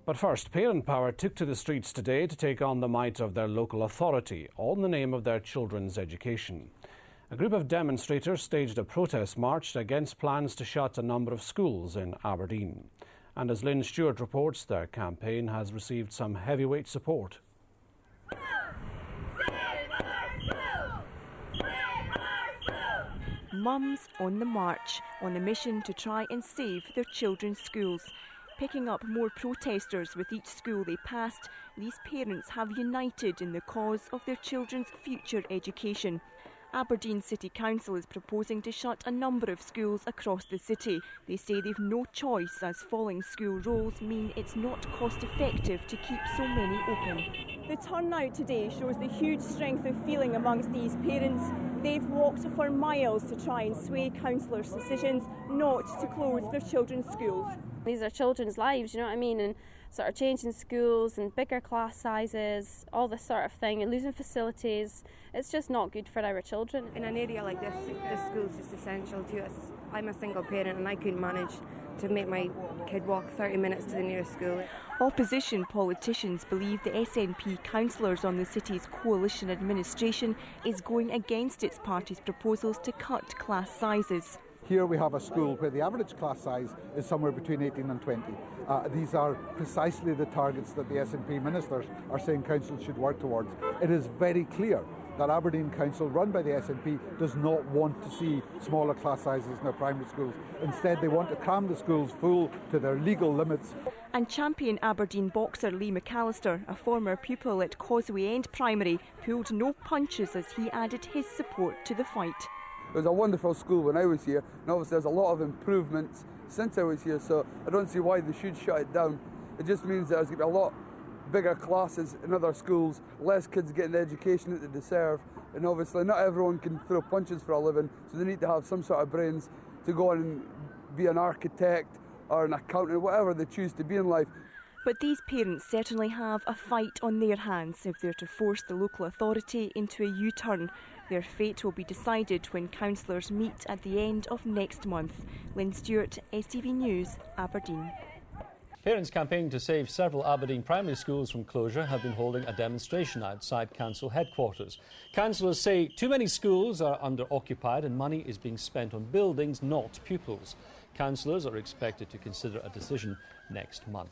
But first, parent power took to the streets today to take on the might of their local authority, all in the name of their children's education. A group of demonstrators staged a protest march against plans to shut a number of schools in Aberdeen. And as Lynn Stewart reports, their campaign has received some heavyweight support. Mums on the march, on a mission to try and save their children's schools. Picking up more protesters with each school they passed, these parents have united in the cause of their children's future education. Aberdeen City Council is proposing to shut a number of schools across the city. They say they've no choice as falling school rolls mean it's not cost effective to keep so many open. The turnout today shows the huge strength of feeling amongst these parents. They've walked for miles to try and sway councillors' decisions not to close their children's schools. These are children's lives, you know what I mean, and sort of changing schools and bigger class sizes, all this sort of thing, and losing facilities. It's just not good for our children. In an area like this school is just essential to us. I'm a single parent and I couldn't manage to make my kid walk 30 minutes to the nearest school. Opposition politicians believe the SNP councillors on the city's coalition administration is going against its party's proposals to cut class sizes. Here we have a school where the average class size is somewhere between 18 and 20. These are precisely the targets that the SNP ministers are saying council should work towards. It is very clear that Aberdeen Council, run by the SNP, does not want to see smaller class sizes in their primary schools. Instead, they want to cram the schools full to their legal limits. And champion Aberdeen boxer Lee McAllister, a former pupil at Causeway End Primary, pulled no punches as he added his support to the fight. It was a wonderful school when I was here, and obviously there's a lot of improvements since I was here, so I don't see why they should shut it down. It just means that there's going to be a lot bigger classes in other schools, less kids getting the education that they deserve, and obviously not everyone can throw punches for a living, so they need to have some sort of brains to go on and be an architect or an accountant, whatever they choose to be in life. But these parents certainly have a fight on their hands if they're to force the local authority into a U-turn. Their fate will be decided when councillors meet at the end of next month. Lynn Stewart, STV News, Aberdeen. Parents campaigning to save several Aberdeen primary schools from closure have been holding a demonstration outside council headquarters. Councillors say too many schools are under-occupied and money is being spent on buildings, not pupils. Councillors are expected to consider a decision next month.